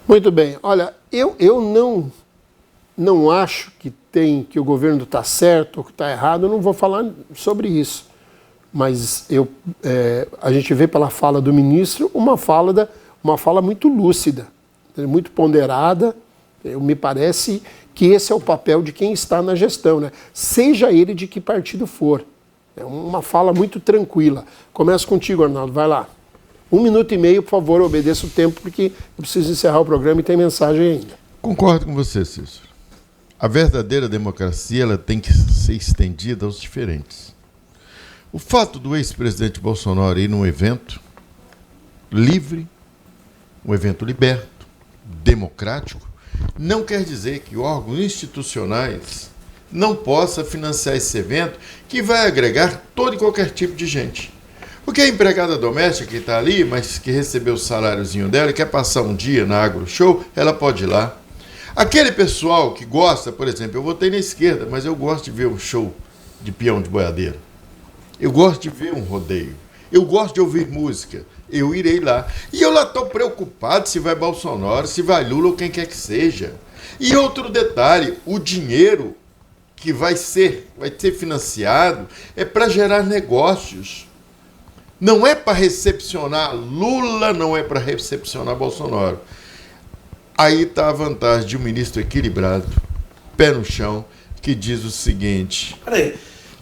Muito bem. Olha, eu não acho que o governo está certo ou que está errado. Eu não vou falar sobre isso. Mas a gente vê pela fala do ministro uma fala muito lúcida, muito ponderada. Me parece que esse é o papel de quem está na gestão, né? Seja ele de que partido for. É uma fala muito tranquila. Começo contigo, Arnaldo. Vai lá. 1 minuto e meio, por favor, obedeça o tempo, porque eu preciso encerrar o programa e tem mensagem ainda. Concordo com você, Cícero. A verdadeira democracia ela tem que ser estendida aos diferentes. O fato do ex-presidente Bolsonaro ir num evento livre, um evento liberto, democrático, não quer dizer que órgãos institucionais não possam financiar esse evento que vai agregar todo e qualquer tipo de gente. Porque a empregada doméstica que está ali, mas que recebeu o saláriozinho dela e quer passar um dia na Agro Show, ela pode ir lá. Aquele pessoal que gosta, por exemplo, eu votei na esquerda, mas eu gosto de ver um show de peão de boiadeiro. Eu gosto de ver um rodeio. Eu gosto de ouvir música. Eu irei lá. E eu lá estou preocupado se vai Bolsonaro, se vai Lula ou quem quer que seja. E outro detalhe, o dinheiro que vai ser financiado é para gerar negócios. Não é para recepcionar Lula, não é para recepcionar Bolsonaro. Aí está a vantagem de um ministro equilibrado, pé no chão, que diz o seguinte... Peraí,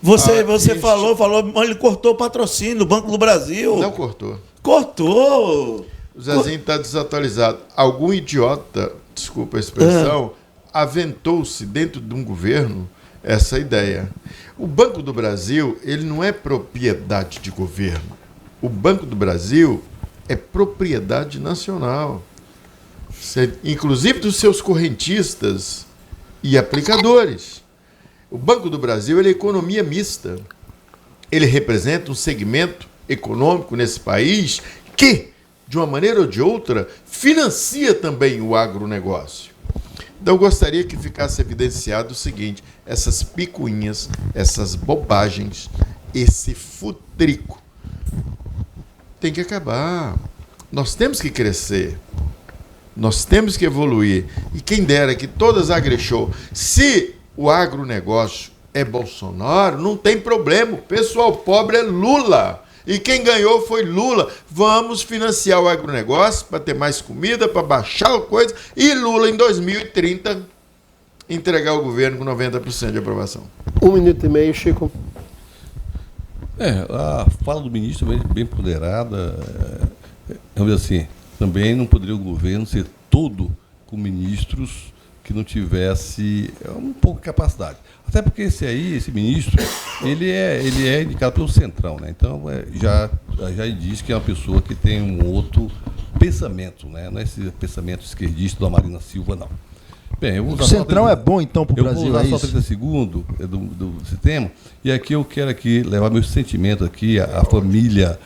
você falou, mas ele cortou o patrocínio do Banco do Brasil. Não cortou. Cortou! O Zezinho está desatualizado. Algum idiota, desculpa a expressão, aventou-se dentro de um governo essa ideia. O Banco do Brasil, ele não é propriedade de governo. O Banco do Brasil é propriedade nacional. Inclusive dos seus correntistas e aplicadores. O Banco do Brasil ele é economia mista. Ele representa um segmento econômico nesse país que, de uma maneira ou de outra, financia também o agronegócio. Então, eu gostaria que ficasse evidenciado o seguinte, essas picuinhas, essas bobagens, esse futrico, tem que acabar. Nós temos que crescer. Nós temos que evoluir. E quem dera que todas agrechou. Se o agronegócio é Bolsonaro, não tem problema. O pessoal pobre é Lula. E quem ganhou foi Lula. Vamos financiar o agronegócio para ter mais comida, para baixar a coisa. E Lula, em 2030, entregar o governo com 90% de aprovação. 1 minuto e meio, Chico. A fala do ministro é bem ponderada. Vamos dizer assim, também não poderia o governo ser todo com ministros que não tivesse um pouco de capacidade. Até porque esse ministro, ele é indicado pelo Centrão, né? Então, já diz que é uma pessoa que tem um outro pensamento, né? Não é esse pensamento esquerdista da Marina Silva, não. Bem, o Centrão é bom, então, para o Brasil, eu vou usar só 30 segundos do sistema, e aqui eu quero levar meus sentimentos aqui, a família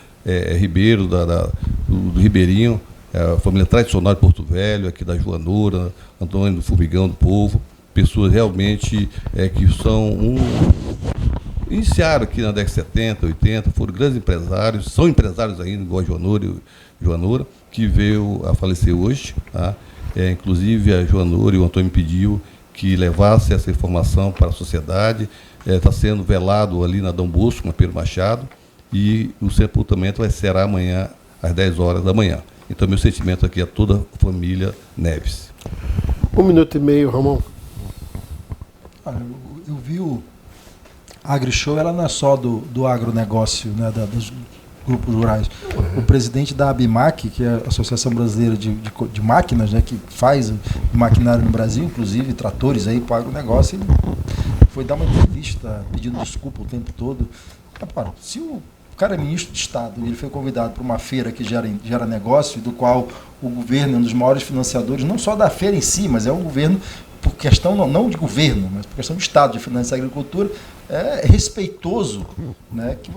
Ribeiro, do Ribeirinho, a família tradicional de Porto Velho, aqui da Joanora, Antônio do Formigão do Povo, pessoas realmente que iniciaram aqui na década de 70, 80, foram grandes empresários, são empresários ainda, igual a Joanora, que veio a falecer hoje, tá? Inclusive a Joanora e o Antônio me pediu que levasse essa informação para a sociedade. Está sendo velado ali na Dom Bosco, na Pedro Machado, e o sepultamento será amanhã, às 10 horas da manhã. Então, meu sentimento aqui é toda a família Neves. 1 minuto e meio, Ramon. Eu vi o AgriShow, ela não é só do agronegócio, né, dos grupos rurais. O presidente da ABMAC, que é a Associação Brasileira de Máquinas, né, que faz maquinário no Brasil, inclusive tratores aí para o agronegócio, ele foi dar uma entrevista pedindo desculpa o tempo todo. Repara, se o cara é ministro de Estado e ele foi convidado para uma feira que gera negócio, do qual o governo é um dos maiores financiadores, não só da feira em si, mas é o governo, por questão não de governo, mas por questão de Estado, de financiar a agricultura, é respeitoso, né, que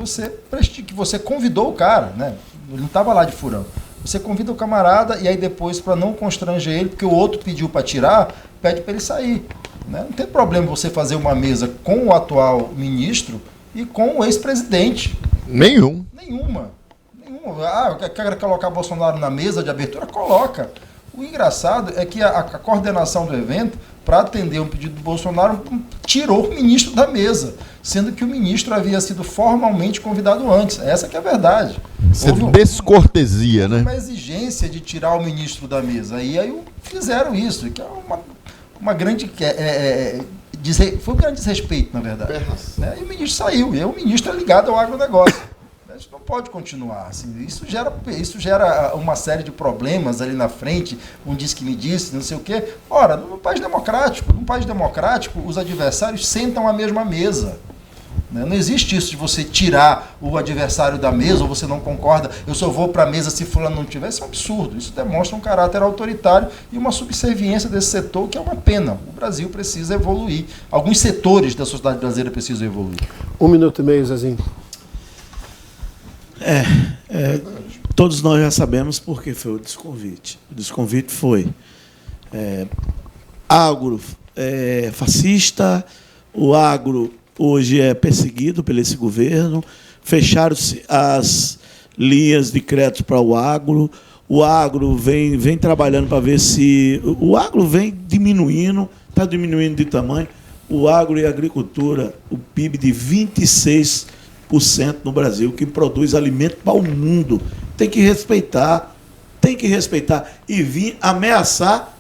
você convidou o cara, né, ele não estava lá de furão. Você convida o camarada e aí depois, para não constranger ele, porque o outro pediu para tirar, pede para ele sair. Né? Não tem problema você fazer uma mesa com o atual ministro e com o ex-presidente. Nenhuma. Quer colocar Bolsonaro na mesa de abertura? Coloca. O engraçado é que a coordenação do evento, para atender um pedido do Bolsonaro, tirou o ministro da mesa, sendo que o ministro havia sido formalmente convidado antes. Essa que é a verdade. Isso é descortesia, né? Uma exigência de tirar o ministro da mesa. Aí fizeram isso, que é uma grande... foi um grande desrespeito, na verdade. Né? E o ministro saiu, e aí o ministro é ligado ao agronegócio. A gente não pode continuar. Assim, isso gera uma série de problemas ali na frente, um diz que me disse, não sei o quê. Ora, num país democrático, os adversários sentam à mesma mesa. Né? Não existe isso de você tirar o adversário da mesa, ou você não concorda, eu só vou para a mesa se fulano não tiver. Isso é um absurdo. Isso demonstra um caráter autoritário e uma subserviência desse setor, que é uma pena. O Brasil precisa evoluir. Alguns setores da sociedade brasileira precisam evoluir. 1 minuto e meio, Zezinho. Todos nós já sabemos por que foi o desconvite. O desconvite foi agro fascista, o agro hoje é perseguido por esse governo, fecharam-se as linhas de crédito para o agro vem trabalhando para ver se... O agro vem diminuindo, está diminuindo de tamanho. O agro e a agricultura, o PIB de 26% no Brasil, que produz alimento para o mundo. Tem que respeitar. E vir ameaçar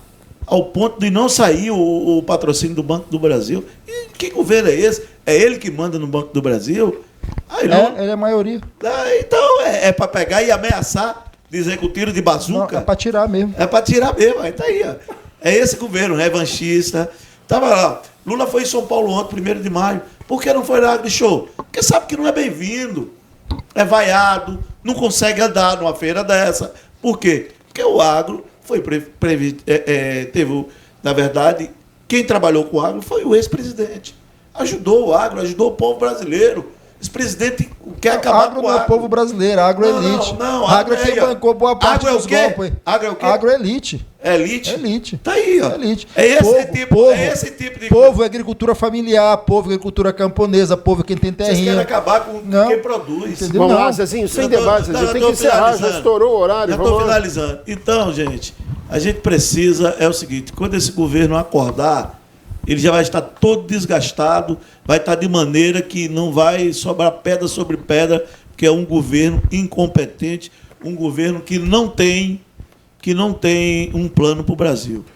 ao ponto de não sair o patrocínio do Banco do Brasil. E que governo é esse? É ele que manda no Banco do Brasil? Ele é a maioria. Então é para pegar e ameaçar, dizer com tiro de bazuca. Não, é para tirar mesmo. Aí tá aí, ó. É esse governo revanchista. Tava lá. Lula foi em São Paulo ontem, 1º de maio. Por que não foi na AgriShow? Porque sabe que não é bem-vindo. É vaiado, não consegue andar numa feira dessa. Por quê? Porque o agro teve, na verdade, quem trabalhou com o agro foi o ex-presidente. Ajudou o agro, ajudou o povo brasileiro. Esse presidente quer acabar com o agro. Agro não é o povo brasileiro, agro é elite. Não, agro é quem bancou boa parte dos golpes. Agro é o quê? Agro é elite. Elite? Tá aí, ó. Elite. É esse tipo de... Povo é agricultura familiar, povo é agricultura camponesa, povo é quem tem terrinha. Vocês querem acabar com quem produz. Entendeu? Vamos lá, Zezinho, sem debate, Zezinho. Tem que encerrar, já estourou o horário. Já estou finalizando. Então, gente, a gente precisa, é o seguinte, quando esse governo acordar, ele já vai estar todo desgastado, vai estar de maneira que não vai sobrar pedra sobre pedra, porque é um governo incompetente, um governo que não tem um plano para o Brasil.